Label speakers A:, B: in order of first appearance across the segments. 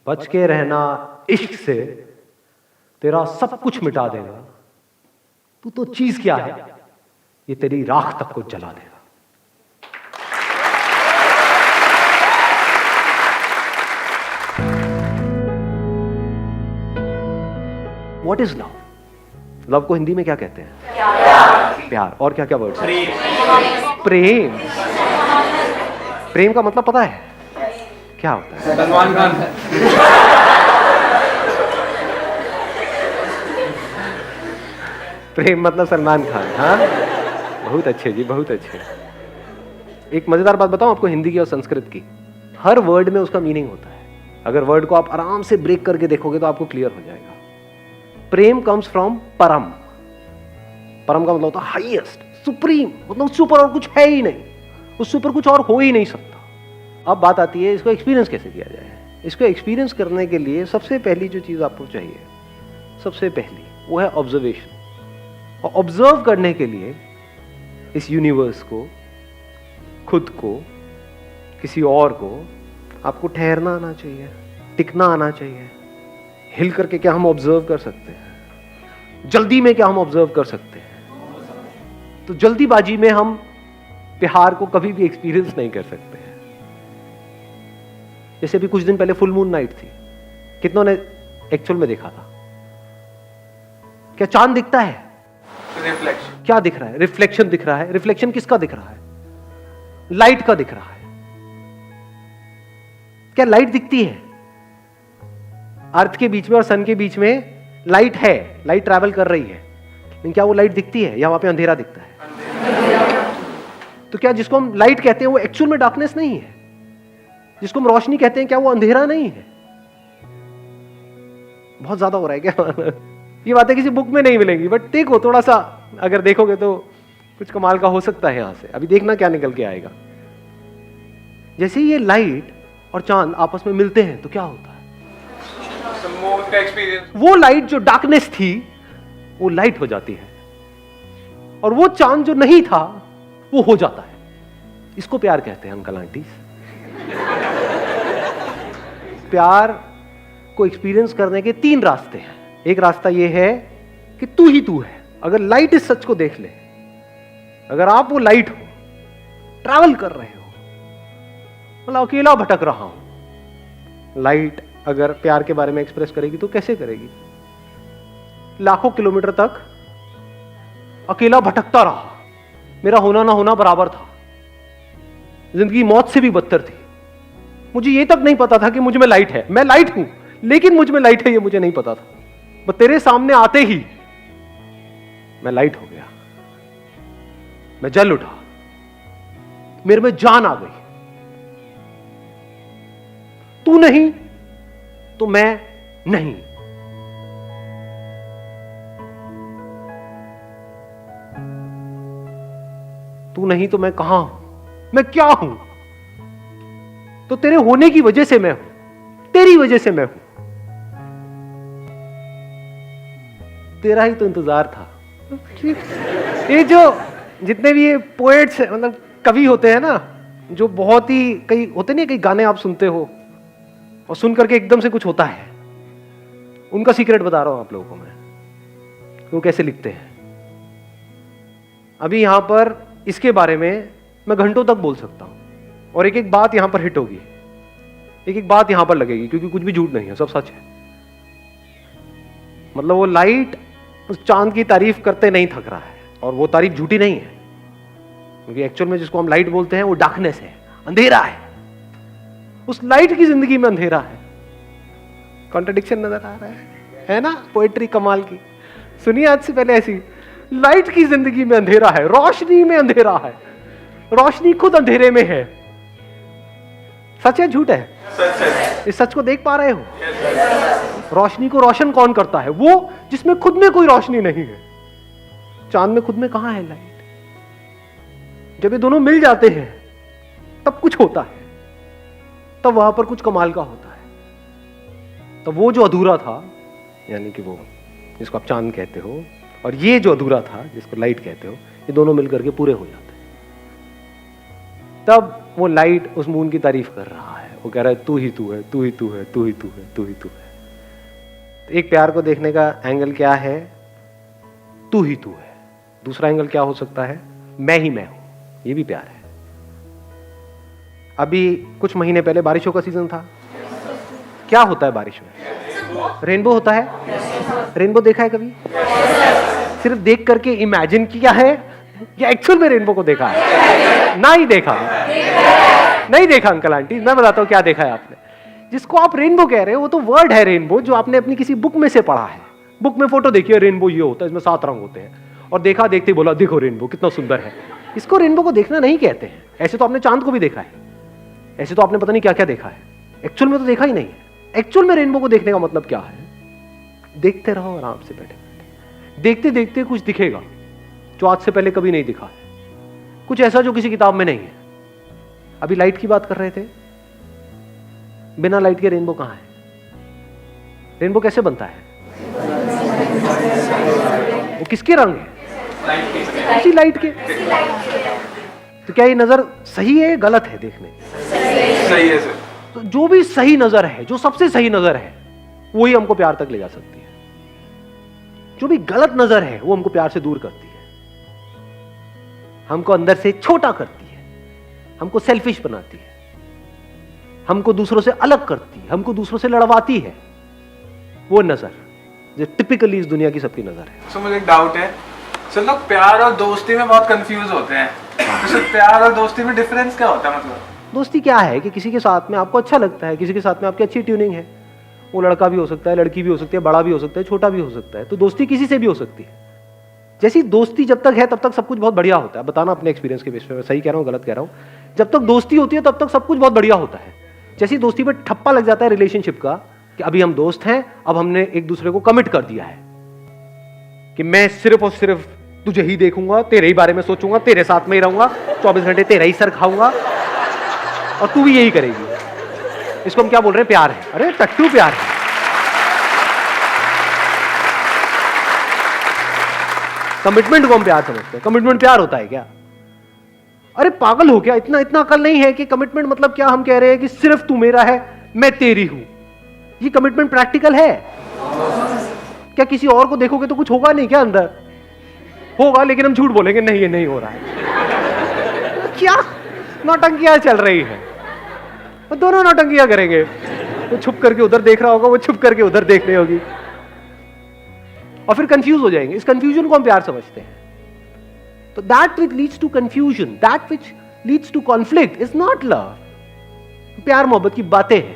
A: बच के रहना इश्क से, तेरा सब कुछ मिटा देगा। तू तो चीज क्या है, ये तेरी राख तक को जला देगा। What is love? लव को हिंदी में क्या कहते हैं? प्यार। और क्या क्या वर्ड? प्रेम। प्रेम का मतलब पता है क्या होता है?
B: सलमान खान।
A: प्रेम मतलब सलमान खान। हाँ, बहुत अच्छे जी, बहुत अच्छे। एक मजेदार बात बताऊं आपको हिंदी की और संस्कृत की। हर वर्ड में उसका मीनिंग होता है। अगर वर्ड को आप आराम से ब्रेक करके देखोगे तो आपको क्लियर हो जाएगा। प्रेम कम्स फ्रॉम परम। परम का मतलब होता है हाईएस्ट, सुप्रीम, मतलब उससे ऊपर और कुछ है ही नहीं, उससे ऊपर कुछ और हो ही नहीं सकता। अब बात आती है इसको एक्सपीरियंस कैसे किया जाए। इसको एक्सपीरियंस करने के लिए सबसे पहली जो चीज आपको चाहिए, सबसे पहली वो है ऑब्जर्वेशन। और ऑब्जर्व करने के लिए इस यूनिवर्स को, खुद को, किसी और को, आपको ठहरना आना चाहिए, टिकना आना चाहिए। हिल करके क्या हम ऑब्जर्व कर सकते हैं? जल्दी में क्या हम ऑब्जर्व कर सकते हैं? तो जल्दीबाजी में हम प्यार को कभी भी एक्सपीरियंस नहीं कर सकते हैं। जैसे अभी कुछ दिन पहले फुल मून नाइट थी, कितनों ने एक्चुअल में देखा था? क्या चांद दिखता है?
B: रिफ्लेक्शन।
A: क्या दिख रहा है? रिफ्लेक्शन दिख रहा है। रिफ्लेक्शन किसका दिख रहा है? लाइट का दिख रहा है। क्या लाइट दिखती है? अर्थ के बीच में और सन के बीच में लाइट है, लाइट ट्रैवल कर रही है, लेकिन क्या वो लाइट दिखती है या वहां पे अंधेरा दिखता है? तो क्या जिसको हम लाइट कहते हैं वो एक्चुअल में डार्कनेस नहीं है? जिसको हम रोशनी कहते हैं क्या वो अंधेरा नहीं है? बहुत ज्यादा हो रहा है क्या? ये बातें किसी बुक में नहीं मिलेंगी, बट देखो थोड़ा सा अगर देखोगे तो कुछ कमाल का हो सकता है यहां से। अभी देखना क्या निकल के आएगा। जैसे ये लाइट और चांद आपस में मिलते हैं तो क्या होता है?
B: का एक्सपीरियंस।
A: वो लाइट जो डार्कनेस थी वो लाइट हो जाती है, और वो चांद जो नहीं था वो हो जाता है। इसको प्यार कहते हैं अंकल आंटी। प्यार को एक्सपीरियंस करने के 3 रास्ते हैं। एक रास्ता ये है कि तू ही तू है। अगर लाइट इस सच को देख ले, अगर आप वो लाइट हो, ट्रैवल कर रहे हो, मतलब अकेला भटक रहा हूं, लाइट अगर प्यार के बारे में एक्सप्रेस करेगी तो कैसे करेगी? लाखों किलोमीटर तक अकेला भटकता रहा, मेरा होना ना होना बराबर था, जिंदगी मौत से भी बदतर थी। मुझे ये तक नहीं पता था कि मुझ में लाइट है। मैं लाइट हूं लेकिन मुझ में लाइट है ये मुझे नहीं पता था। बस तेरे सामने आते ही मैं लाइट हो गया, मैं जल उठा, मेरे में जान आ गई। तू नहीं तो मैं नहीं। तू नहीं तो मैं कहां हूं? मैं क्या हूं? तो तेरे होने की वजह से मैं हूं, तेरी वजह से मैं हूं। तेरा ही तो इंतजार था। ये जो जितने भी ये पोएट्स मतलब कवि होते हैं ना, जो बहुत ही कई होते नहीं, कई गाने आप सुनते हो और सुन करके एकदम से कुछ होता है, उनका सीक्रेट बता रहा हूं आप लोगों को मैं, वो कैसे लिखते हैं। अभी यहां पर इसके बारे में मैं घंटों तक बोल सकता हूं और एक एक बात यहां पर हिट होगी, एक एक बात यहां पर लगेगी, क्योंकि कुछ भी झूठ नहीं है, सब सच है। मतलब वो लाइट उस चांद की तारीफ करते नहीं थक रहा है, और वो तारीफ झूठी नहीं है, क्योंकि एक्चुअल में जिसको हम लाइट बोलते हैं वो डार्कनेस है, अंधेरा है। उस लाइट की जिंदगी में अंधेरा है। कॉन्ट्रडिक्शन नजर आ रहा है ना? पोएट्री कमाल की। सुनिए आज से पहले ऐसी, लाइट की जिंदगी में अंधेरा है, रोशनी में अंधेरा है, रोशनी खुद अंधेरे में है। सच है झूठ है?
B: सच है।
A: इस सच को देख पा रहे हो? रोशनी को रोशन कौन करता है? वो जिसमें खुद में कोई रोशनी नहीं है। चांद में खुद में कहां है लाइट? जब ये दोनों मिल जाते हैं तब कुछ होता है, तब वहां पर कुछ कमाल का होता है। तब वो जो अधूरा था, यानी कि वो जिसको आप चांद कहते हो, और ये जो अधूरा था जिसको लाइट कहते हो, ये दोनों मिलकर के पूरे हो जाते हैं। तब वो लाइट उस मून की तारीफ कर रहा है, वो कह रहा है तू ही तू है, तू ही तू है, तू ही तू है, तू ही तू है। तो एक प्यार को देखने का एंगल क्या है? तू ही तू है। दूसरा एंगल क्या हो सकता है? मैं ही मैं हूं। ये भी प्यार है। अभी कुछ महीने पहले बारिशों का सीजन था। क्या होता है बारिश में? रेनबो होता है। रेनबो देखा है कभी? सिर्फ देख करके इमेजिन किया है या एक्चुअल में रेनबो को देखा है? ना ही देखा। नहीं देखा अंकल आंटी, मैं बताता हूं क्या देखा है आपने। जिसको आप रेनबो कह रहे हो वो तो वर्ड है रेनबो, जो आपने अपनी किसी बुक में से पढ़ा है। बुक में फोटो देखी है, रेनबो ये होता है, इसमें 7 रंग होते हैं, और देखा देखते बोला देखो रेनबो कितना सुंदर है। इसको रेनबो को देखना नहीं कहते हैं। ऐसे तो आपने चांद को भी देखा है, ऐसे तो आपने पता नहीं क्या क्या देखा है, एक्चुअल में तो देखा ही नहीं है। एक्चुअल में रेनबो को देखने का मतलब क्या है? देखते रहो आराम से बैठे बैठे, देखते देखते कुछ दिखेगा जो आज से पहले कभी नहीं दिखा है, कुछ ऐसा जो किसी किताब में नहीं है। अभी लाइट की बात कर रहे थे, बिना लाइट के रेनबो कहां है? रेनबो कैसे बनता है? वो किसके रंग है? उसी लाइट के। तो क्या ये नजर सही है, गलत है? देखने
B: सही है सर।
A: तो जो भी सही नजर है, जो सबसे सही नजर है, वही हमको प्यार तक ले जा सकती है। जो भी गलत नजर है वो हमको प्यार से दूर करती है, हमको अंदर से छोटा करती है, हमको सेल्फिश बनाती है, हमको दूसरों से अलग करती है, हमको दूसरों से लड़वाती है। वो नजर जो टिपिकली इस दुनिया की सबकी नजर है।
B: सर मुझे एक डाउट है सर, लोग प्यार और दोस्ती में बहुत कंफ्यूज होते हैं। तो सर प्यार और दोस्ती में डिफरेंस क्या होता है? मतलब
A: दोस्ती क्या है कि किसी के साथ में आपको अच्छा लगता है, किसी के साथ में आपकी अच्छी ट्यूनिंग है। वो लड़का भी हो सकता है, लड़की भी हो सकती है, बड़ा भी हो सकता है, छोटा भी हो सकता है। तो दोस्ती किसी से भी हो सकती है। जैसी दोस्ती जब तक है तब तक सब कुछ बहुत बढ़िया होता है। बताना अपने एक्सपीरियंस के बेस पे, मैं सही कह रहा हूँ गलत कह रहा हूँ। जब तक दोस्ती होती है तब तक सब कुछ बहुत बढ़िया होता है। जैसी दोस्ती पे ठप्पा लग जाता है रिलेशनशिप का कि अभी हम दोस्त हैं, अब हमने एक दूसरे को कमिट कर दिया है कि मैं सिर्फ और सिर्फ तुझे ही देखूंगा, तेरे ही बारे में सोचूंगा, तेरे साथ में ही रहूंगा, 24 घंटे तेरा ही सर खाऊंगा और तू भी यही करेगी। इसको हम क्या बोल रहे हैं? प्यार है। अरे टट्टू प्यार है। कमिटमेंट को हम प्यार समझते हैं। कमिटमेंट प्यार होता है क्या? अरे पागल हो क्या? इतना इतना अकल नहीं है कि कमिटमेंट मतलब क्या? हम कह रहे हैं कि सिर्फ तू मेरा है, मैं तेरी हूं। ये कमिटमेंट प्रैक्टिकल है क्या? किसी और को देखोगे तो कुछ होगा नहीं क्या? अंदर होगा, लेकिन हम झूठ बोलेंगे नहीं ये नहीं हो रहा है। क्या नौटंकियां चल रही है? वो दोनों नौटंकियां करेंगे। वो छुप करके उधर देख रहा होगा, वो छुप करके उधर देख रही होगी, और फिर कंफ्यूज हो जाएंगे। इस कंफ्यूजन को हम प्यार समझते हैं। तो that which leads to confusion, that which leads to conflict is not love. प्यार मोहब्बत की बातें हैं,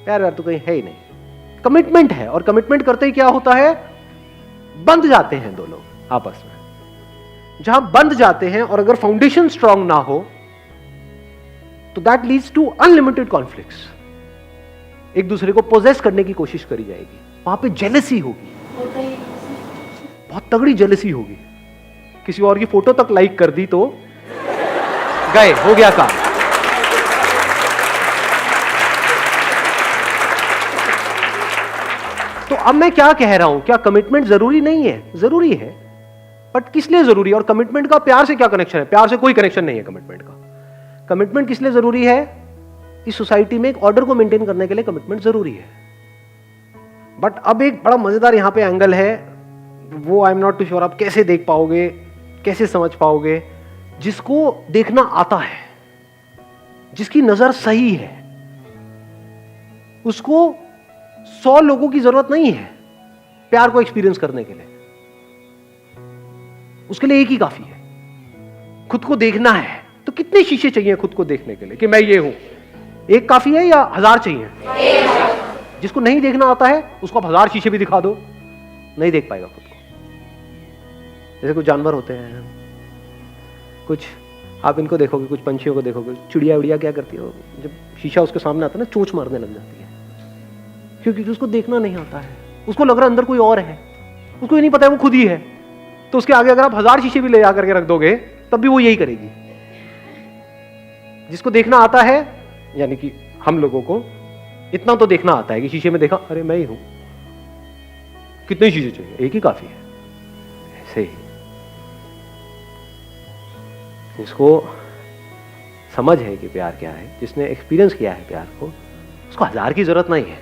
A: प्यार व्यार तो कहीं है ही नहीं। कमिटमेंट है, और कमिटमेंट करते ही क्या होता है? बंध जाते हैं दो लोग आपस में। जहां बंध जाते हैं और अगर फाउंडेशन स्ट्रांग ना हो तो that leads to unlimited conflicts. एक दूसरे को पोजेस करने की कोशिश करी जाएगी, वहां पे जेलसी होगी, बहुत तगड़ी जेलसी होगी। किसी और की फोटो तक लाइक कर दी तो गए, हो गया काम। तो अब मैं क्या कह रहा हूं? क्या कमिटमेंट जरूरी नहीं है? जरूरी है, बट किस लिए जरूरी है? और कमिटमेंट का प्यार से क्या कनेक्शन है? प्यार से कोई कनेक्शन नहीं है कमिटमेंट का। कमिटमेंट किस लिए जरूरी है? इस सोसाइटी में एक ऑर्डर को मेंटेन करने के लिए कमिटमेंट जरूरी है। बट अब एक बड़ा मजेदार यहां पे एंगल है, वो I am not too sure आप कैसे देख पाओगे, कैसे समझ पाओगे। जिसको देखना आता है, जिसकी नजर सही है, उसको 100 लोगों की जरूरत नहीं है प्यार को एक्सपीरियंस करने के लिए। उसके लिए एक ही काफी है। खुद को देखना है तो कितने शीशे चाहिए खुद को देखने के लिए कि मैं ये हूं? एक काफी है या 1000 चाहिए? जिसको नहीं देखना आता है उसको आप 1000 शीशे भी दिखा दो, नहीं देख पाएगा खुद को। जैसे कुछ जानवर होते हैं, कुछ आप इनको देखोगे, कुछ पंछियों को देखोगे, चिड़िया उड़िया क्या करती है, जब शीशा उसके सामने आता है ना, चोंच मारने लग जाती है, क्योंकि उसको देखना नहीं आता है। उसको लग रहा है अंदर कोई और है, उसको ये नहीं पता है वो खुद ही है। तो उसके आगे अगर आप 1000 शीशे भी ले जाकर के रख दोगे तब भी वो यही करेगी। जिसको देखना आता है, यानी कि हम लोगों को इतना तो देखना आता है कि शीशे में देखा, अरे मैं ही हूं, कितने शीशे चाहिए? एक ही काफी है। ऐसे ही जिसको समझ है कि प्यार क्या है, जिसने एक्सपीरियंस किया है प्यार को, उसको 1000 की जरूरत नहीं है,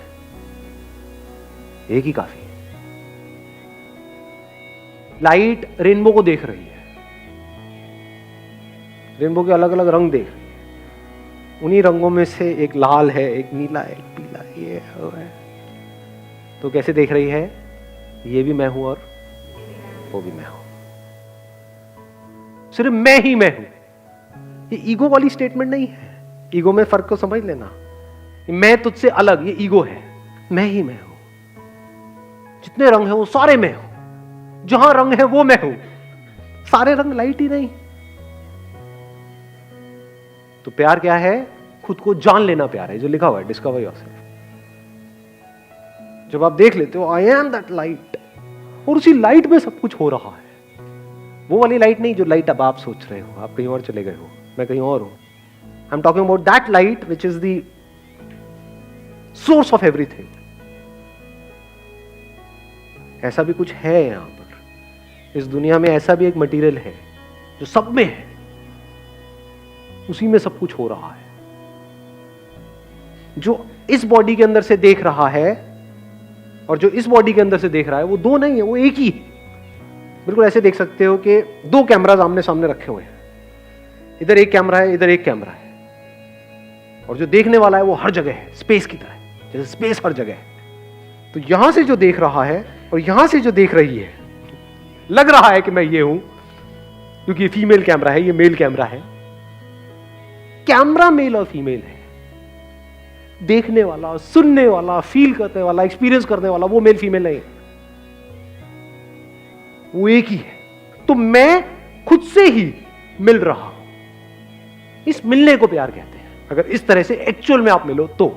A: एक ही काफी है। लाइट रेनबो को देख रही है, रेनबो के अलग अलग रंग देख रही है, उन्हीं रंगों में से एक लाल है, एक नीला है, एक पीला है, ये है। तो कैसे देख रही है, ये भी मैं हूं और वो भी मैं हूं, सिर्फ मैं ही मैं हूं। ये ईगो वाली स्टेटमेंट नहीं है, ईगो में फर्क को समझ लेना। मैं तुझसे अलग, ये ईगो है। मैं ही मैं हूं, जितने रंग हैं वो सारे मैं हूं, जहां रंग है वो मैं हूं, सारे रंग लाइट ही नहीं। तो प्यार क्या है, खुद को जान लेना प्यार है, जो लिखा हुआ है डिस्कवर योरसेल्फ। जब आप देख लेते हो आई एम दैट लाइट, और उसी लाइट में सब कुछ हो रहा है, वो वाली लाइट नहीं जो लाइट अब आप सोच रहे हो, आप कहीं और चले गए हो, मैं कहीं और हूं। I am talking about that light which is the source of everything. ऐसा भी कुछ है यहां पर, इस दुनिया में ऐसा भी एक मटेरियल है जो सब में है, उसी में सब कुछ हो रहा है। जो इस बॉडी के अंदर से देख रहा है और जो इस बॉडी के अंदर से देख रहा है, वो दो नहीं है, वो एक ही है। बिल्कुल ऐसे देख सकते हो कि दो कैमराज आमने सामने रखे हुए हैं, इधर एक कैमरा है, इधर एक कैमरा है, और जो देखने वाला है वो हर जगह है, स्पेस की तरह, जैसे स्पेस हर जगह है। तो यहां से जो देख रहा है और यहां से जो देख रही है, लग रहा है कि मैं ये हूं, क्योंकि ये फीमेल कैमरा है, ये मेल कैमरा है। कैमरा मेल और फीमेल है, देखने वाला, सुनने वाला, फील करने वाला, एक्सपीरियंस करने वाला, वो मेल फीमेल नहीं, वो एक ही है। तो मैं खुद से ही मिल रहा हूं, इस मिलने को प्यार कहते हैं। अगर इस तरह से एक्चुअल में आप मिलो तो,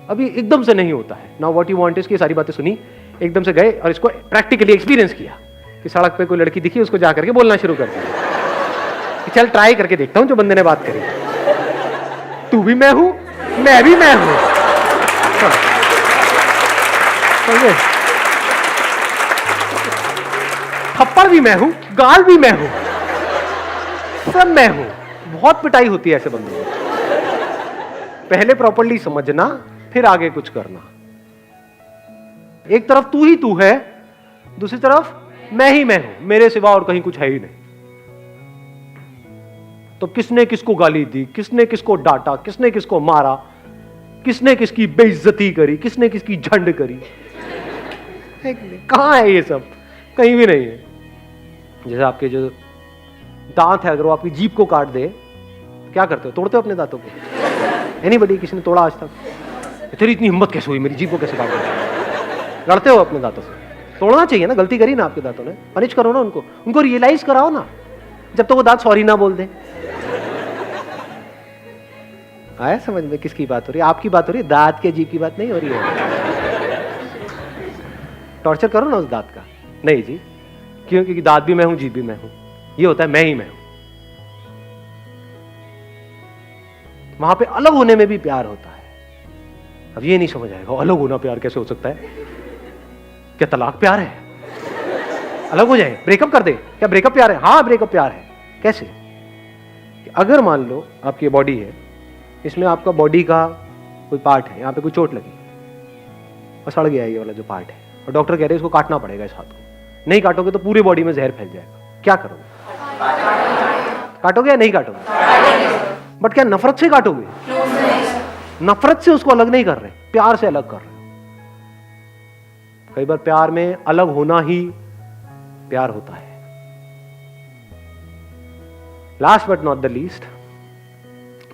A: अभी एकदम से नहीं होता है। Now what you want is की सारी बातें सुनी, एकदम से गए और इसको प्रैक्टिकली एक्सपीरियंस किया कि सड़क पे कोई लड़की दिखी, उसको जाकर के बोलना शुरू कर दिया कि चल ट्राई करके देखता हूं जो बंदे ने बात करी, तू भी मैं हूं, मैं भी मैं हूं। थप्पड़ भी मैं हूं, गाल भी मैं हूं, सब मैं हूं। बहुत पिटाई होती है ऐसे बंदों को। पहले प्रॉपर्ली समझना, फिर आगे कुछ करना। एक तरफ तू ही तू है, दूसरी तरफ मैं ही मैं हूं, मेरे सिवा और कहीं कुछ है ही नहीं। तो किसने किसको गाली दी, किसने किसको डांटा, किसने किसको मारा, किसने किसकी बेइज्जती करी, किसने किसकी झंड करी, कहां है ये सब? कहीं भी नहीं है। जैसे आपके जो दांत है, अगर वो आपकी जीभ को काट दे, क्या करते हो? तोड़ते हो अपने दांतों को? एनीबॉडी, किसी ने तोड़ा आज तक? तेरी इतनी हिम्मत कैसे हुई, मेरी जीभ को कैसे काट दिया? लड़ते हो अपने दांतों से? तोड़ना चाहिए ना, गलती करी ना आपके दांतों ने, पनिश करो ना उनको रियलाइज कराओ ना, जब तक वो दांत सॉरी ना बोल दे। आया समझ में किसकी बात हो रही है? आपकी बात हो रही है, दांत के जीभ की बात नहीं हो रही है। टॉर्चर करो ना उस दांत का। नहीं जी, क्यों? क्योंकि दांत भी मैं हूं, जीभ भी मैं हूं, ये होता है मैं ही मैं हूं। वहां पे अलग होने में भी प्यार होता है। अब ये नहीं समझ आएगा, अलग होना प्यार कैसे हो सकता है? क्या तलाक प्यार है? अलग हो जाए, ब्रेकअप कर दे, क्या ब्रेकअप प्यार है? हाँ ब्रेकअप प्यार है। कैसे? अगर मान लो आपकी बॉडी है, इसमें आपका बॉडी का कोई पार्ट है, यहाँ पे कोई चोट लगी और सड़ गया ये वाला जो पार्ट है, और डॉक्टर कह रहे हैं इसको काटना पड़ेगा इस हाथ को, नहीं काटोगे तो पूरी बॉडी में जहर फैल जाएगा, क्या करोगे? काटोगे या नहीं काटोगे? बट क्या नफरत से काटोगे? नफरत से उसको अलग नहीं कर रहे, प्यार से अलग कर रहे। कई बार प्यार में अलग होना ही प्यार होता है। Last but not the least,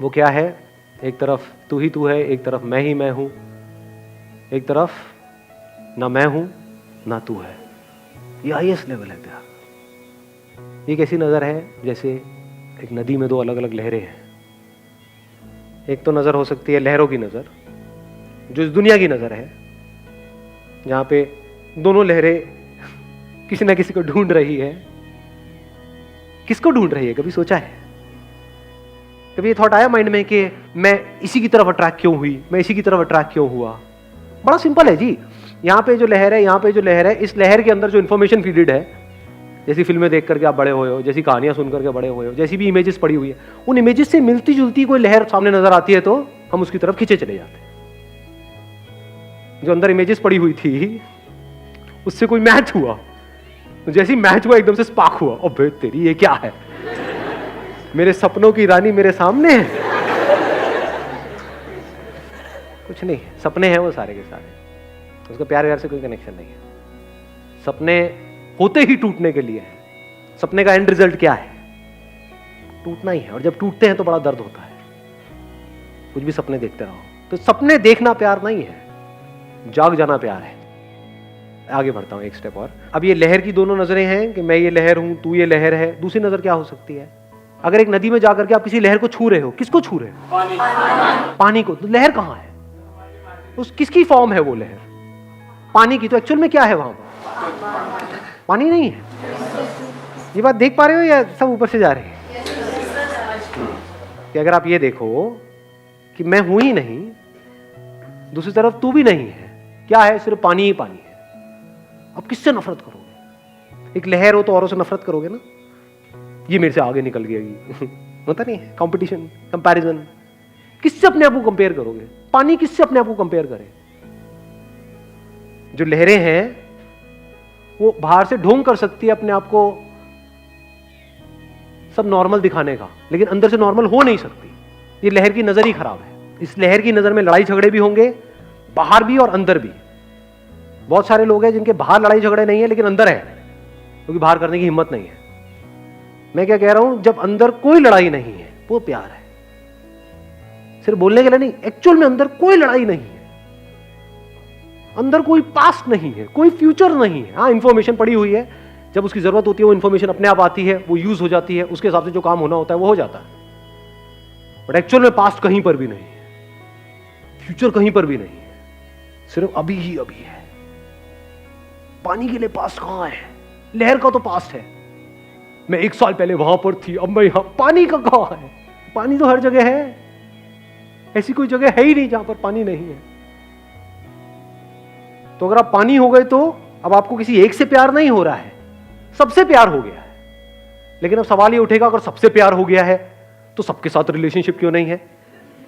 A: वो क्या है? एक तरफ तू ही तू है, एक तरफ मैं ही मैं हूं, एक तरफ ना मैं हूं ना तू है। ये हाईएस्ट लेवल है प्यार। ये कैसी नजर है? जैसे एक नदी में दो अलग अलग लहरें हैं। एक तो नजर हो सकती है लहरों की नजर, जो इस दुनिया की नजर है, जहां पे दोनों लहरें किसी ना किसी को ढूंढ रही है। किसको ढूंढ रही है? कभी सोचा है? कभी ये थॉट आया माइंड में कि मैं इसी की तरफ अट्रैक्ट क्यों हुई, मैं इसी की तरफ अट्रैक्ट क्यों हुआ? बड़ा सिंपल है जी। यहाँ पे जो लहर है, यहाँ पे जो लहर है, इस लहर के अंदर जो इंफॉर्मेशन फीडेड है जैसी फिल्में देख करके आप बड़े हुए हो, जैसी कहानियां सुन करके बड़े हुए हो, जैसी भी इमेजेस पड़ी हुई है, उन इमेजेस से मिलती जुलती कोई लहर सामने नजर आती है तो हम उसकी तरफ खींचे चले जाते हैं। जो अंदर इमेजेस पड़ी हुई थी उससे कोई मैच हुआ, तो जैसी मैच हुआ एकदम से स्पार्क हुआ, अबे तेरी ये क्या है, मेरे सपनों की रानी मेरे सामने है। कुछ नहीं, सपने हैं वो सारे के सारे, उसका प्यार व्यार से कोई कनेक्शन नहीं है। सपने होते ही टूटने के लिए है। सपने का एंड रिजल्ट क्या है? टूटना ही है, और जब टूटते हैं तो बड़ा दर्द होता है। कुछ भी सपने देखते रहो, तो सपने देखना प्यार नहीं है, जाग जाना प्यार है। आगे बढ़ता हूं एक स्टेप और। अब ये लहर की दोनों नजरें हैं कि मैं ये लहर हूं, तू ये लहर है। दूसरी नजर क्या हो सकती है? अगर एक नदी में जाकर के आप किसी लहर को छू रहे हो, किसको छू रहे हो? पानी को। तो लहर कहां है? उस किसकी फॉर्म है वो लहर? पानी की। तो एक्चुअल में क्या है वहां पर? पानी नहीं है। ये बात देख पा रहे हो या सब ऊपर से जा रहे हैं? कि अगर आप ये देखो कि मैं हूं ही नहीं, दूसरी तरफ तू भी नहीं है, क्या है? सिर्फ पानी ही पानी है। अब किससे नफरत करोगे? एक लहर हो तो औरों से नफरत करोगे ना, ये मेरे से आगे निकल गई। होता नहीं है कंपटीशन, कंपैरिजन। किससे अपने आप को कंपेयर करोगे? पानी किससे अपने आप को कंपेयर करे? जो लहरें हैं वो बाहर से ढोंग कर सकती है अपने आप को सब नॉर्मल दिखाने का, लेकिन अंदर से नॉर्मल हो नहीं सकती। ये लहर की नजर ही खराब है। इस लहर की नजर में लड़ाई झगड़े भी होंगे, बाहर भी और अंदर भी। बहुत सारे लोग हैं जिनके बाहर लड़ाई झगड़े नहीं है लेकिन अंदर है, क्योंकि बाहर करने की हिम्मत नहीं है। मैं क्या कह रहा हूं, जब अंदर कोई लड़ाई नहीं है वो प्यार है। सिर्फ बोलने के लिए नहीं, एक्चुअल में अंदर कोई लड़ाई नहीं है, अंदर कोई पास्ट नहीं है, कोई फ्यूचर नहीं है। हाँ, इंफॉर्मेशन पड़ी हुई है, जब उसकी जरूरत होती है वो इंफॉर्मेशन अपने आप आती है, वो यूज हो जाती है, उसके हिसाब से जो काम होना होता है वो हो जाता है। बट एक्चुअल में पास्ट कहीं पर भी नहीं है, फ्यूचर कहीं पर भी नहीं है, सिर्फ अभी ही अभी है। पानी के लिए पास्ट कहां है? लहर का तो पास्ट है, मैं 1 साल पहले वहां पर थी, अब मैं यहां। पानी का कहां है? पानी तो हर जगह है, ऐसी कोई जगह है ही नहीं जहां पर पानी नहीं है। तो अगर आप पानी हो गए तो अब आपको किसी एक से प्यार नहीं हो रहा है, सबसे प्यार हो गया है। लेकिन अब सवाल ये उठेगा, अगर सबसे प्यार हो गया है तो सबके साथ रिलेशनशिप क्यों नहीं है?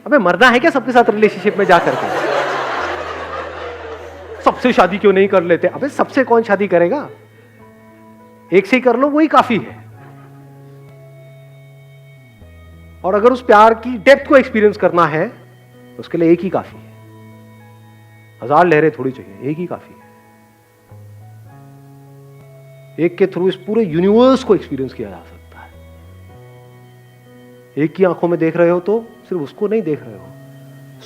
A: अबे मरना है क्या सबके साथ रिलेशनशिप में जाकर के? सबसे शादी क्यों नहीं कर लेते? अबे सबसे कौन शादी करेगा? एक से ही कर लो, वही काफी है। और अगर उस प्यार की डेप्थ को एक्सपीरियंस करना है तो उसके लिए एक ही काफी है। 1000 लहरें थोड़ी चाहिए, एक ही काफी है। एक के थ्रू इस पूरे यूनिवर्स को एक्सपीरियंस किया जा सकता है। एक की आंखों में देख रहे हो तो सिर्फ उसको नहीं देख रहे हो,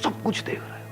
A: सब कुछ देख रहे हो।